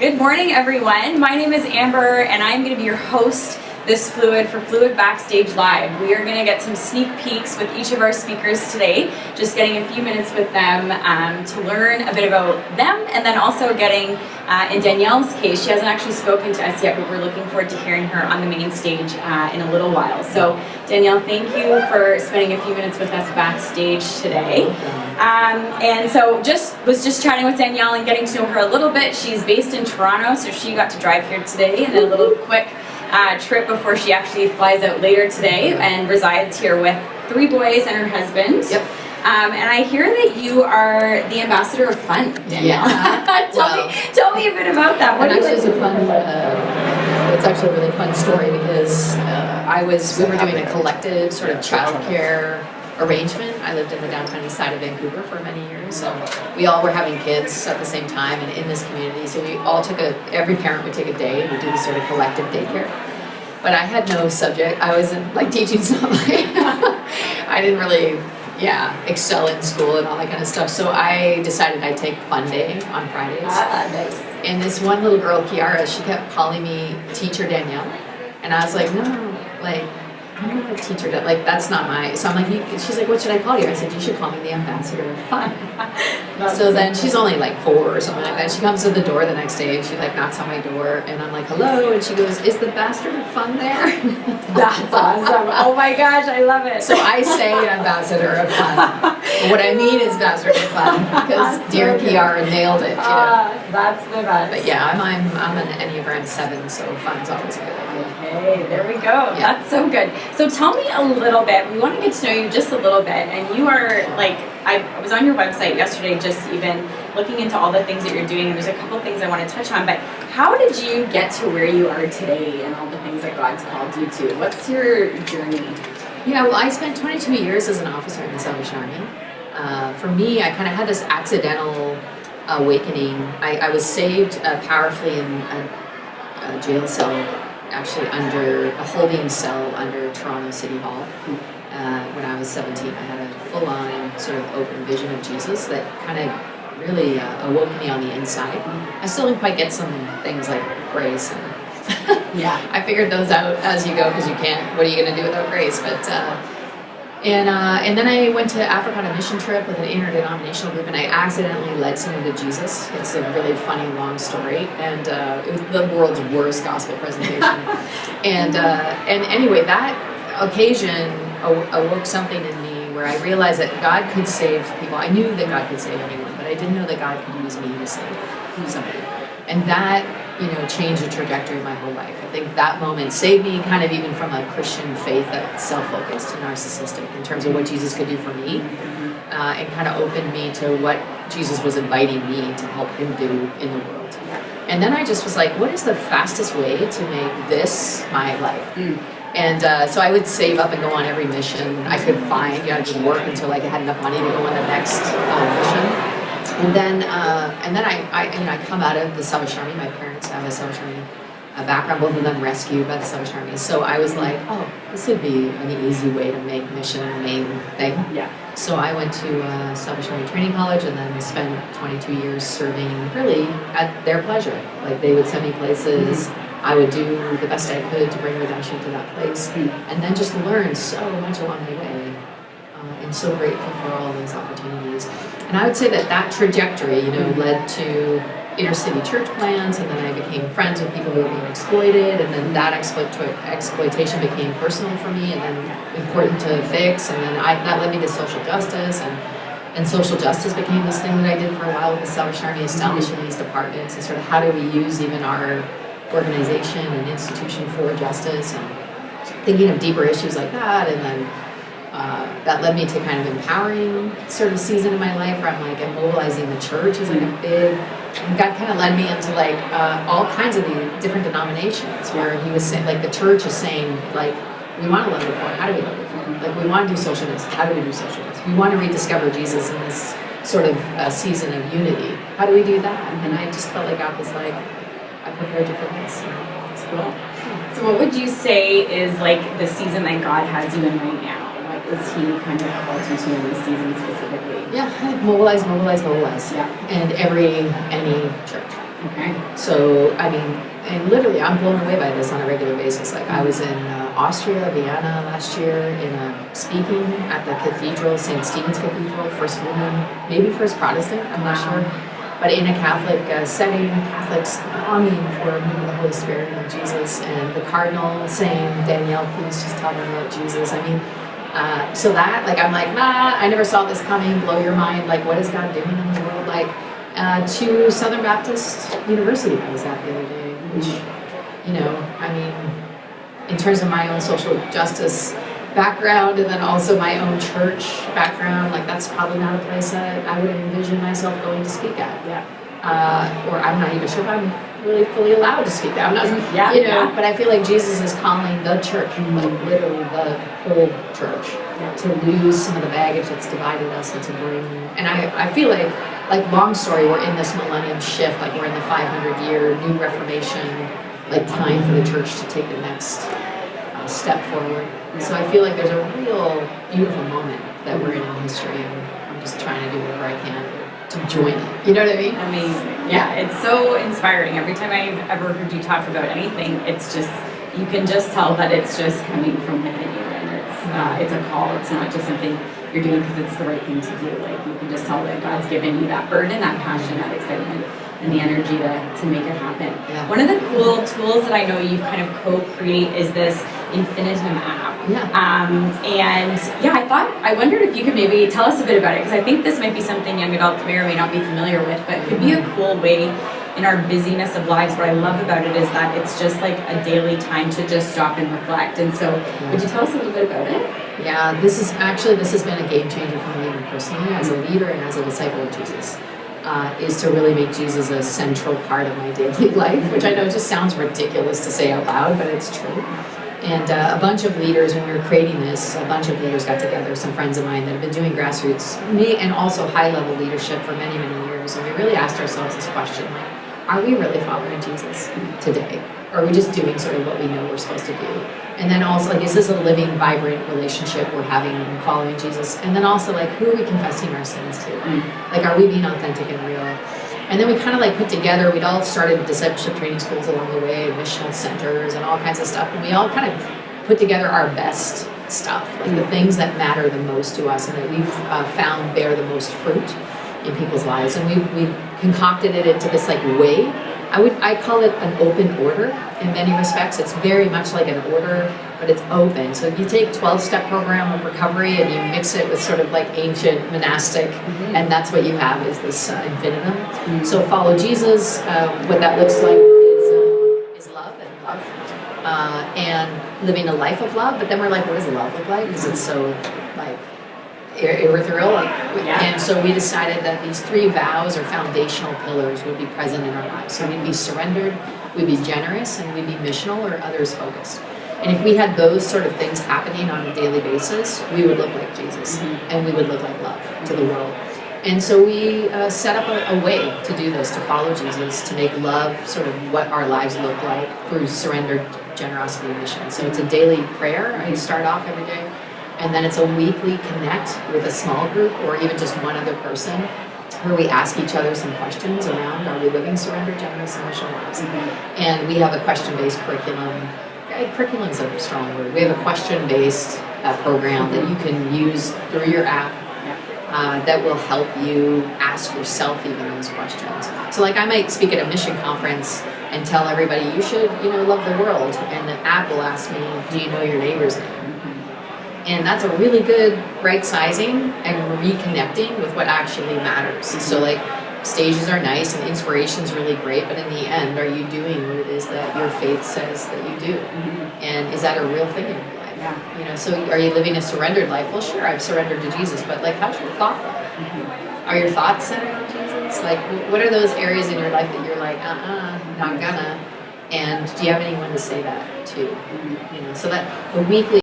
Good morning, everyone. My name is Amber, and I'm going to be your host this Fluid Backstage Live. We are going to get some sneak peeks with each of our speakers today, just getting a few minutes with them to learn a bit about them, and then also getting, in Danielle's case, she hasn't actually spoken to us yet, but we're looking forward to hearing her on the main stage in a little while. So, Danielle, thank you for spending a few minutes with us backstage today. And so was just chatting with Danielle and getting to know her a little bit. She's based in Toronto, so she got to drive here today, and then a little quick trip before she actually flies out later today and resides here with 3 boys and her husband. Yep. And I hear that you are the ambassador of fun, Danielle. Yeah. Tell me a bit about that. It's actually a really fun story because we were doing a collective sort of childcare arrangement. I lived in the downtown east side of Vancouver for many years, so we all were having kids at the same time and in this community. So we all every parent would take a day and we do this sort of collective daycare. But I had no subject. I wasn't like teaching something. I didn't really, excel in school and all that kind of stuff. So I decided I'd take fun day on Fridays. Nice. And this one little girl, Kiara, she kept calling me Teacher Danielle. And I was like, no, I'm not a teacher. That's not my. So I'm like, she's like, what should I call you? I said, you should call me the ambassador of fun. So then she's only like 4 or something like that. She comes to the door the next day and she knocks on my door and I'm like, hello. And she goes, is the bastard of fun there? That's awesome. Oh my gosh, I love it. So I say ambassador of fun. But what I mean is bastard of fun because dear Kiara nailed it. That's the best. But yeah, I'm an Enneagram 7, so fun's always good. Okay, there we go. Yeah. That's so good. So tell me a little bit. We want to get to know you just a little bit. And you are I was on your website yesterday just even looking into all the things that you're doing. And there's a couple of things I want to touch on. But how did you get to where you are today and all the things that God's called you to? What's your journey? Yeah, well, I spent 22 years as an officer in the Salvation Army. For me, I kind of had this accidental awakening. I was saved powerfully in a jail cell, actually under a holding cell under Toronto City Hall. When I was 17, I had a full-on sort of open vision of Jesus that kind of really awoke me on the inside. I still didn't quite get some things like grace, and I figured those out as you go because you can't. What are you going to do without grace? But and then I went to Africa on a mission trip with an interdenominational group, and I accidentally led someone to Jesus. It's a really funny, long story, and it was the world's worst gospel presentation. and anyway, that occasion awoke something in me where I realized that God could save people. I knew that God could save anyone, but I didn't know that God could use me to save somebody. And that, changed the trajectory of my whole life. I think that moment saved me kind of even from a Christian faith that's self-focused and narcissistic in terms of what Jesus could do for me, and kind of opened me to what Jesus was inviting me to help him do in the world. And then I just was like, what is the fastest way to make this my life? And so I would save up and go on every mission I could find. I would work until I had enough money to go on the next mission. And then I come out of the Salvation Army. My parents have a Salvation Army background, both of them rescued by the Salvation Army. So I was like, this would be an easy way to make mission the main thing. Yeah. So I went to Salvation Army Training College and then spent 22 years serving really at their pleasure. They would send me places. I would do the best I could to bring redemption to that place. And then just learn so much along the way. And so grateful for all those opportunities. And I would say that trajectory, led to inner city church plans, and then I became friends with people who were being exploited, and then that exploitation became personal for me, and then important to fix, and then that led me to social justice, and social justice became this thing that I did for a while with the Salvation Army, establishing these departments, and sort of how do we use even our organization and institution for justice, and thinking of deeper issues like that, and then that led me to kind of empowering sort of season in my life where I'm mobilizing the church is a big, and God kind of led me into all kinds of the different denominations where he was saying, the church is saying, we want to love the poor, how do we love the poor? We want to do social justice, how do we do social justice? We want to rediscover Jesus in this sort of season of unity. How do we do that? And I just felt like God was I prepared you for this. That's cool. So what would you say is the season that God has you in right now? Is he kind of called you to in this season specifically? Yeah, mobilize. Yeah. And any church. Okay. So, I mean, and literally, I'm blown away by this on a regular basis. Like, I was in Austria, Vienna last year, speaking at the cathedral, St. Stephen's Cathedral, first woman, maybe first Protestant, I'm not sure, but in a Catholic setting, Catholics longing for a move of the Holy Spirit and Jesus, and the cardinal saying, Danielle, please just tell them about Jesus. I mean, so that, like, I'm like, nah, I never saw this coming, blow your mind, like, what is God doing in the world? Like, to Southern Baptist University, I was at the other day, which, you know, I mean, in terms of my own social justice background and then also my own church background, like, that's probably not a place that I would envision myself going to speak at. Or I'm not even sure if I'm really fully allowed to speak that. I'm not, but I feel like Jesus is calling the church, like literally the whole church, to lose some of the baggage that's divided us and to bring, and I feel like long story, we're in this millennium shift, like we're in the 500-year new Reformation, like time for the church to take the next step forward. So I feel like there's a real beautiful moment that we're in history, and I'm just trying to do whatever I can to join it. You know what I mean? Amazing. Yeah, it's so inspiring. Every time I've ever heard you talk about anything, it's just, you can just tell that it's just coming from within you, and it's a call. It's not just something you're doing because it's the right thing to do. Like, you can just tell that God's given you that burden, that passion, that excitement, and the energy to make it happen. Yeah. One of the cool tools that I know you've kind of co-create is this Infinitum app. I wondered if you could maybe tell us a bit about it, because I think this might be something young adults may or may not be familiar with, but it could be a cool way in our busyness of lives. What I love about it is that it's just like a daily time to just stop and reflect. And so would you tell us a little bit about it? Yeah, this has been a game changer for me even personally as a leader and as a disciple of Jesus. Is to really make Jesus a central part of my daily life, which I know just sounds ridiculous to say out loud, but it's true. And a bunch of leaders, when we were creating this, a bunch of leaders got together, some friends of mine that have been doing grassroots, and also high-level leadership for many, many years. And we really asked ourselves this question, like, are we really following Jesus today? Or are we just doing sort of what we know we're supposed to do? And then also, like, is this a living, vibrant relationship we're having and following Jesus? And then also, like, who are we confessing our sins to? Like, are we being authentic and real? And then we kind of like put together, we'd all started discipleship training schools along the way, missional centers and all kinds of stuff. And we all kind of put together our best stuff, like the things that matter the most to us and that we've found bear the most fruit in people's lives. And we concocted it into this like way. I call it an open order in many respects. It's very much like an order, but it's open. So you take 12-step program of recovery and you mix it with sort of like ancient monastic, and that's what you have is this infinitum. So follow Jesus. What that looks like is love and love, and living a life of love. But then we're like, what does love look like? Because it's so like ethereal. And so we decided that these 3 vows or foundational pillars would be present in our lives. So we'd be surrendered, we'd be generous, and we'd be missional or others focused. And if we had those sort of things happening on a daily basis, we would look like Jesus and we would look like love to the world. And so we set up a way to do this, to follow Jesus, to make love sort of what our lives look like through surrendered generosity and mission. So it's a daily prayer. I start off every day. And then it's a weekly connect with a small group or even just one other person where we ask each other some questions around, are we living surrendered, generous, and missional lives? And we have a question-based curriculum. Curriculum is a strong word. We have a question-based program that you can use through your app that will help you ask yourself even those questions. So like I might speak at a mission conference and tell everybody, you should, love the world. And the app will ask me, do you know your neighbor's name? And that's a really good right sizing and reconnecting with what actually matters. So like stages are nice and inspiration's really great, but in the end, are you doing what it is that your faith says that you do? And is that a real thing in your life? So are you living a surrendered life? Well, sure, I've surrendered to Jesus, but like, how's your thought life? Are your thoughts centered on Jesus? Like, what are those areas in your life that you're like, not gonna? And do you have anyone to say that to? So that the weekly